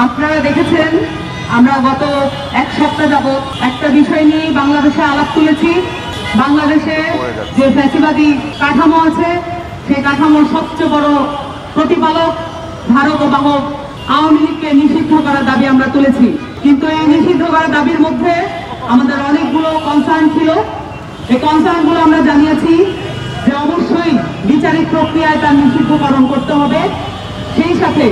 আপনারা দেখেছেন আমরা গত এক সপ্তাহ যাবত একটা বিষয় নিয়ে বাংলাদেশে আলাপ তুলেছি। বাংলাদেশে যে ফ্যাসিবাদী কাঠামো আছে সেই কাঠামোর সবচেয়ে বড় প্রতিপালক ধারক ও বাহক আওয়ামী লীগকে নিষিদ্ধ করার দাবি আমরা তুলেছি। কিন্তু এই নিষিদ্ধ করার দাবির মধ্যে আমাদের অনেকগুলো কনসার্ন ছিল। এই কনসার্নগুলো আমরা জানিয়েছি যে অবশ্যই বিচারিক প্রক্রিয়ায় তার নিষিদ্ধকরণ করতে হবে। সেই সাথে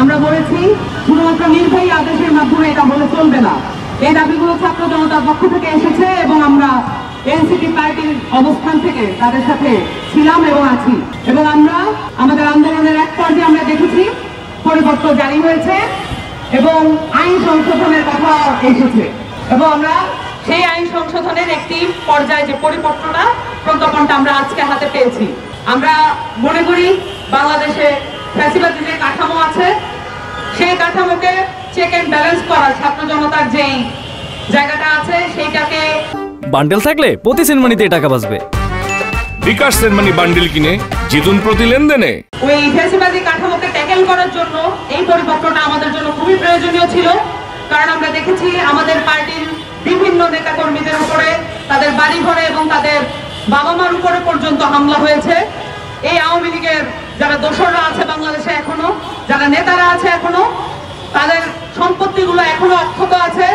আমরা বলেছি শুধুমাত্র নির্বাহী আদেশের মাধ্যমে এটা হলে চলবে না। এই দাবিগুলো ছাত্র জনতার পক্ষ থেকে এসেছে এবং আমরা এনসিপি পার্টির অবস্থান থেকে তাদের সাথে ছিলাম এবং আছি। এবং আমরা আমাদের আন্দোলনের এক পর্যায়ে আমরা দেখেছি পরিপত্র জারি হয়েছে এবং আইন সংশোধনের কথা এসেছে এবং আমরা সেই আইন সংশোধনের একটি পর্যায়ে যে পরিপত্রটা প্রজ্ঞাপনটা আমরা আজকে হাতে পেয়েছি। আমরা মনে করি বাংলাদেশে ফ্যাসিবাদী যে কাঠামো আছে সেই কাঠামোকে চেক এন্ড ব্যালেন্স করা ছাত্র জনতার যেই জায়গাটা আছে সেইটাকে বান্ডেল থাকলে প্রতি সেনমানিতে টাকা বাঁচবে। বিকাশ সেনমানি বান্ডেল কিনে জিতুন প্রতি লেনদেনে। ওই ফ্যাসিবাদী কাঠামোকে ট্যাকেল করার জন্য এই পরিপত্রটা আমাদের জন্য খুবই প্রয়োজনীয় ছিল। কারণ আমরা দেখেছি আমাদের পার্টির বিভিন্ন নেতাকর্মীদের উপরে, তাদের বাড়ি ঘরে এবং তাদের বাবা মার উপরে পর্যন্ত হামলা হয়েছে। এই আওয়ামী লীগের যারা দোসররা আছে বাংলাদেশে এখনো, যারা নেতারা আছে এখনো, তাদের সম্পত্তিগুলো এখনো অক্ষত আছে,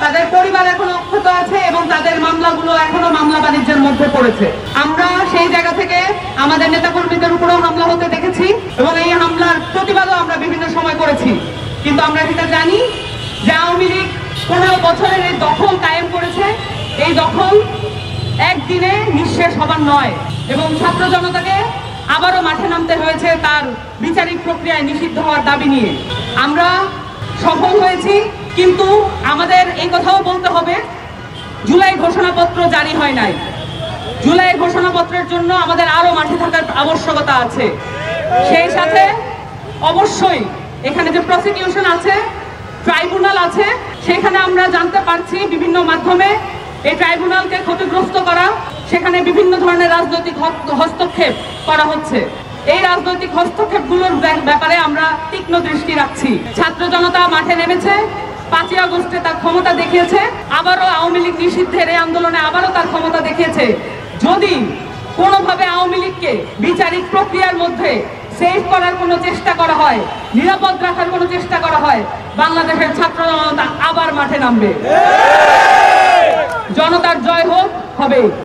তাদের পরিবার এখনো অক্ষত আছে এবং তাদের মামলাগুলো এখনো মামলা বাণিজ্যের মধ্যে পড়েছে। আমরা সেই জায়গা থেকে আমাদের নেতাকর্মীদের উপরেও হামলা হতে দেখেছি এবং এই হামলার প্রতিবাদও আমরা বিভিন্ন সময় করেছি। কিন্তু আমরা এটা জানি যে আওয়ামী লীগ 15 বছরের এই দখল কায়েম করেছে। এই দখল একদিনে নিঃশেষ হবার নয় এবং ছাত্র জনতাকে আবারও মাঠে নামতে হয়েছে তার বিচারিক প্রক্রিয়ায় নিষিদ্ধ হওয়ার দাবি নিয়ে। আমরা সফল হয়েছি, কিন্তু আমাদের এই কথাও বলতে হবে জুলাই ঘোষণাপত্র জারি হয় নাই। জুলাই ঘোষণাপত্রের জন্য আমাদের আরো মাঠে থাকার আবশ্যকতা আছে। সেই সাথে অবশ্যই এখানে যে প্রসিকিউশন আছে, ট্রাইব্যুনাল আছে, সেখানে আমরা জানতে পারছি বিভিন্ন মাধ্যমে এই ট্রাইব্যুনালকে ক্ষতিগ্রস্ত করা, সেখানে বিভিন্ন ধরনের রাজনৈতিক হস্তক্ষেপ করা হচ্ছে। এই রাজনৈতিক হস্তক্ষেপগুলোর ব্যাপারে আমরা তীক্ষ্ণ দৃষ্টি রাখছি। ছাত্র জনতা মাঠে নেমেছে, 5ই আগস্টে তার ক্ষমতা দেখিয়েছে, আবারও আওয়ামী লীগ নিষিদ্ধের এই আন্দোলনে আবারও তার ক্ষমতা দেখিয়েছে। যদি কোনোভাবে আওয়ামী লীগকে বিচারিক প্রক্রিয়ার মধ্যে সেফ করার কোনো চেষ্টা করা হয়, নিরাপদ রাখার কোনো চেষ্টা করা হয়, বাংলাদেশের ছাত্র জনতা আবার মাঠে নামবে। জনতার জয় হোক, হবে।